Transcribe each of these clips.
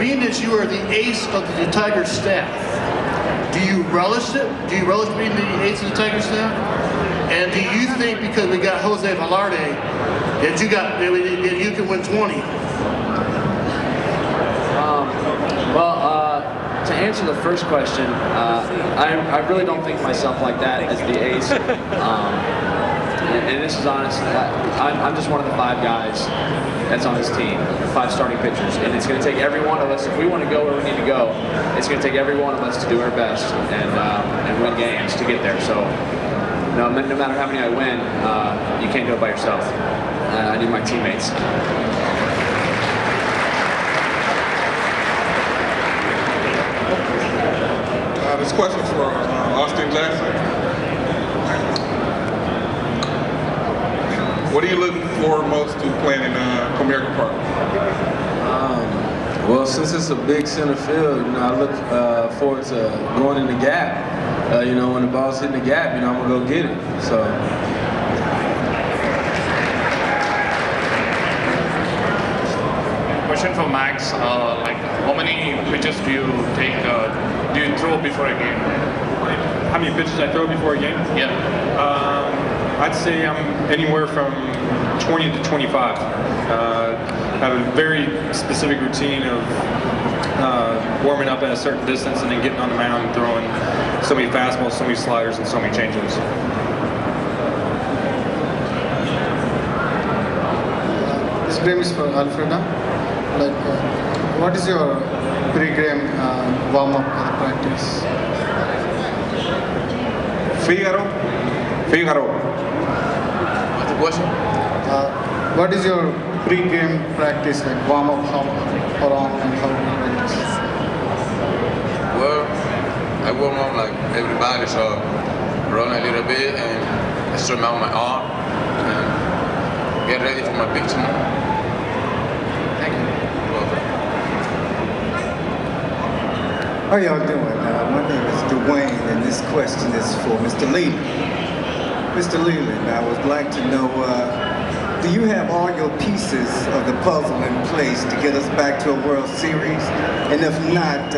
being that you are the ace of the Tigers staff, do you relish it? Do you relish being the ace of the Tigers staff? And do you think because we got Jose Verlander that you can win 20? To answer the first question, I really don't think of myself like that as the ace. And this is honest, I'm just one of the 5 guys that's on this team, 5 starting pitchers. And it's going to take every one of us, if we want to go where we need to go, it's going to take every one of us to do our best and win games to get there. So no matter how many I win, you can't do it by yourself. I need my teammates. This question for Austin Jackson. What are you looking forward most to playing in Comerica Park? Well, since it's a big center field, you know, I look forward to going in the gap. You know, when the ball's hitting the gap, you know, I'm gonna go get it. So. Question for Max, like how many pitches do you take, do you throw before a game? How many pitches I throw before a game? Yeah. I'd say I'm anywhere from 20 to 25. I have a very specific routine of warming up at a certain distance and then getting on the mound and throwing so many fastballs, so many sliders, and so many changeups. This game is for Alfredo. Like, what is your pre-game warm-up practice? Figaro. What's the question? What is your pre-game practice, like warm-up, how long and how do you practice? Well, I warm up like everybody, so run a little bit and stretch out my arm and get ready for my pitch tomorrow. How y'all doing? My name is Dwayne, and this question is for Mr. Leyland. Mr. Leyland, I would like to know, do you have all your pieces of the puzzle in place to get us back to a World Series? And if not,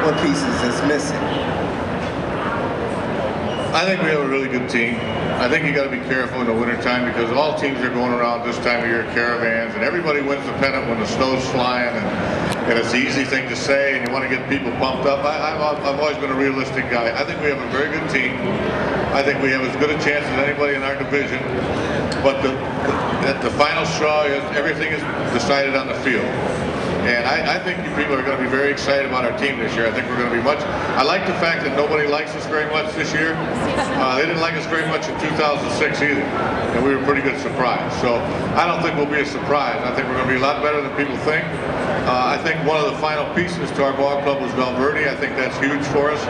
what pieces is missing? I think we have a really good team. I think you got to be careful in the wintertime because all teams are going around this time of year, caravans, and everybody wins the pennant when the snow's flying, and it's the easy thing to say, and you want to get people pumped up. I've always been a realistic guy. I think we have a very good team. I think we have as good a chance as anybody in our division. But the final straw is everything is decided on the field. And I think you people are going to be very excited about our team this year. I think we're going to be much. I like the fact that nobody likes us very much this year. They didn't like us very much in 2006 either, and we were a pretty good surprise. So I don't think we'll be a surprise. I think we're going to be a lot better than people think. I think one of the final pieces to our ball club was Valverde. I think that's huge for us.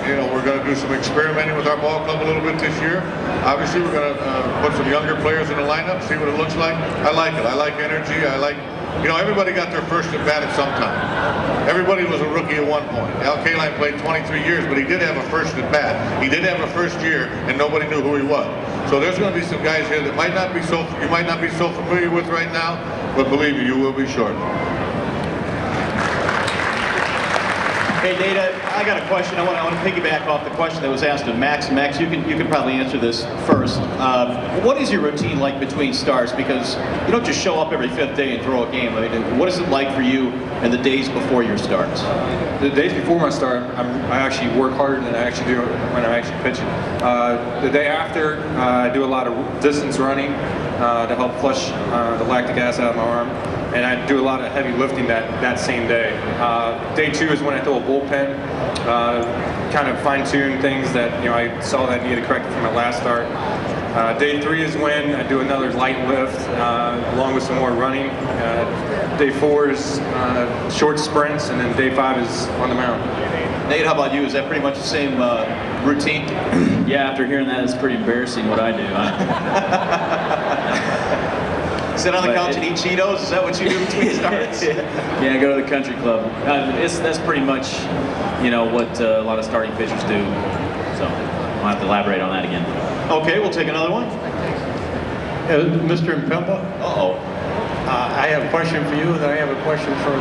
You know, we're going to do some experimenting with our ball club a little bit this year. Obviously, we're going to put some younger players in the lineup, see what it looks like. I like it. I like energy. I like. You know, everybody got their first at bat at some time. Everybody was a rookie at one point. Al Kaline played 23 years, but he did have a first at bat. He did have a first year, and nobody knew who he was. So there's going to be some guys here that you might not be so familiar with right now, but believe me, you will be shortly. Hey, Data, I got a question. I want to piggyback off the question that was asked of Max. Max, you can probably answer this first. What is your routine like between starts? Because you don't just show up every 5th day and throw a game. I mean, what is it like for you in the days before your starts? The days before my start, I actually work harder than I actually do when I'm actually pitching. The day after, I do a lot of distance running to help flush the lactic acid out of my arm. And I do a lot of heavy lifting that same day. Day 2 is when I throw a bullpen, kind of fine-tune things that I saw that I needed to correct from my last start. Day 3 is when I do another light lift along with some more running. Day 4 is short sprints, and then day 5 is on the mound. Nate, how about you? Is that pretty much the same routine? Yeah, after hearing that, it's pretty embarrassing what I do. Sit on the couch and eat Cheetos? Is that what you do between starts? Yeah, go to the country club. That's pretty much, what a lot of starting pitchers do. So I'll have to elaborate on that again. Okay, we'll take another one. Mr. Impemba? Uh-oh. I have a question for you, and then I have a question for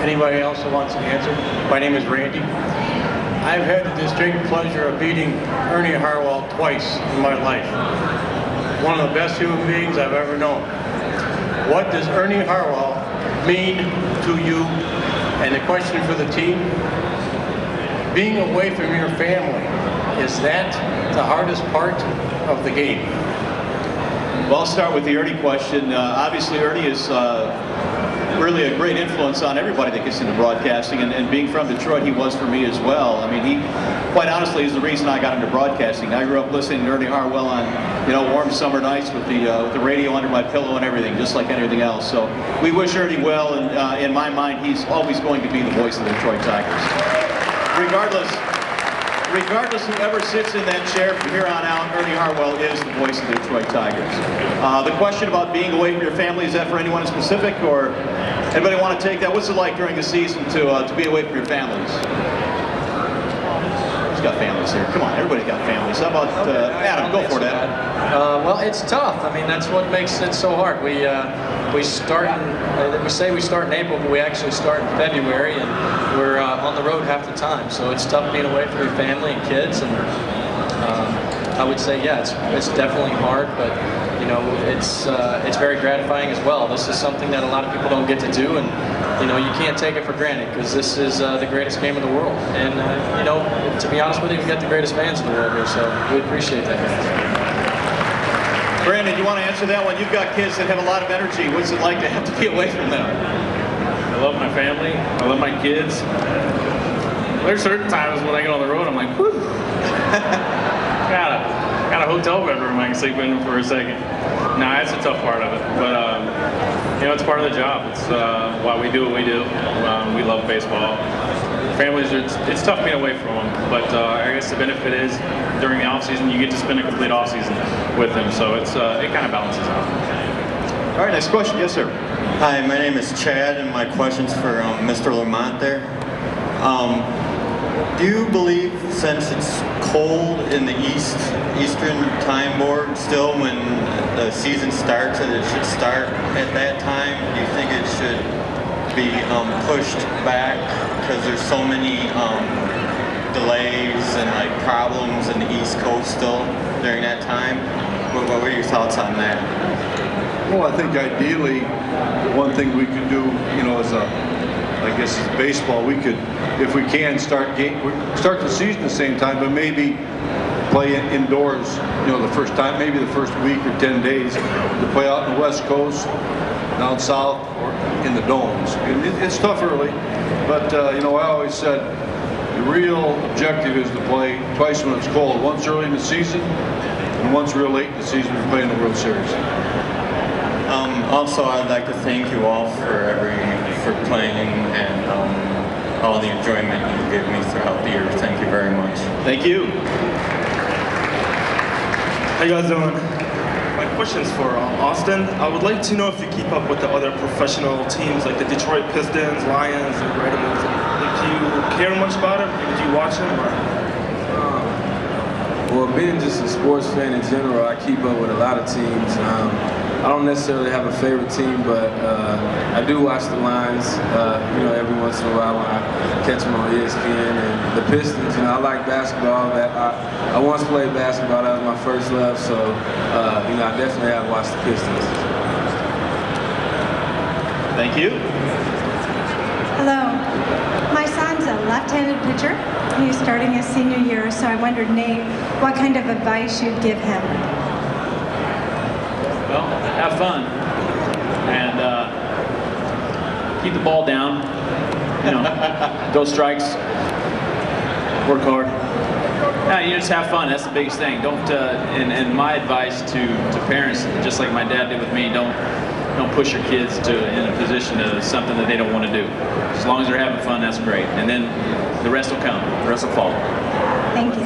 anybody else who wants to answer. My name is Randy. I've had the distinct pleasure of meeting Ernie Harwell twice in my life. One of the best human beings I've ever known. What does Ernie Harwell mean to you? And the question for the team, being away from your family, is that the hardest part of the game? Well, I'll start with the Ernie question. Obviously, Ernie is really a great influence on everybody that gets into broadcasting, and being from Detroit, he was for me as well. I mean, he, quite honestly, is the reason I got into broadcasting. I grew up listening to Ernie Harwell on, warm summer nights with the radio under my pillow and everything, just like anything else. So we wish Ernie well, and in my mind, he's always going to be the voice of the Detroit Tigers. Regardless whoever sits in that chair from here on out, Ernie Harwell is the voice of the Detroit Tigers. The question about being away from your family, is that for anyone in specific, or anybody want to take that? What's it like during the season to be away from your families? Who's got families here? Come on, everybody's got families. How about Adam? Go for it, Adam. Well, it's tough. I mean, that's what makes it so hard. We start we say we start in April, but we actually start in February, and we're on the road half the time. So it's tough being away from your family and kids. And I would say, yeah, it's definitely hard, but it's very gratifying as well. This is something that a lot of people don't get to do, and you can't take it for granted, because this is the greatest game in the world. And to be honest with you, we've got the greatest fans in the world here, so we appreciate that. Brandon, you want to answer that one? You've got kids that have a lot of energy. What's it like to have to be away from them? I love my family. I love my kids. There's certain times when I get on the road, I'm like, whew. got a hotel bedroom I can sleep in for a second. Nah, it's a tough part of it, but it's part of the job. It's why we do what we do. We love baseball. Families, it's tough being away from them, but I guess the benefit is during the off season you get to spend a complete off season with them, so it kind of balances out. All right, next question. Yes, sir. Hi, my name is Chad, and my question's for Mr. Lamont there. Do you believe, since it's cold in the Eastern Time Board still, when the season starts, that it should start at that time? Do you think it should be pushed back because there's so many delays and problems in the East Coast still during that time? What were your thoughts on that? Well, I think ideally, one thing we could do, I guess as baseball, we could, if we can, start the season at the same time, but maybe play indoors, the first time, maybe the first week or 10 days, to play out in the West Coast, down south, or in the domes. And it's tough early, but I always said the real objective is to play twice when it's cold. Once early in the season, and once real late in the season when we play in the World Series. Also, I'd like to thank you all for playing and all the enjoyment you give me throughout the year. Thank you very much. Thank you. How you guys doing? My question's for Austin. I would like to know if you keep up with the other professional teams like the Detroit Pistons, Lions, and Red Wings. Do you care much about them? Do you watch them? Well, being just a sports fan in general, I keep up with a lot of teams. I don't necessarily have a favorite team, but I do watch the Lions, every once in a while when I catch them on ESPN. And the Pistons, I like basketball. I once played basketball. That was my first love, so I definitely have watched the Pistons. Thank you. Hello. My son's a left-handed pitcher. He's starting his senior year, so I wondered, Nate, what kind of advice you'd give him? Well, have fun and keep the ball down. Those strikes, work hard. No, you just have fun. That's the biggest thing. Don't. And my advice to parents, just like my dad did with me, don't push your kids in a position to something that they don't want to do. As long as they're having fun, that's great. And then the rest will come. The rest will follow. Thank you.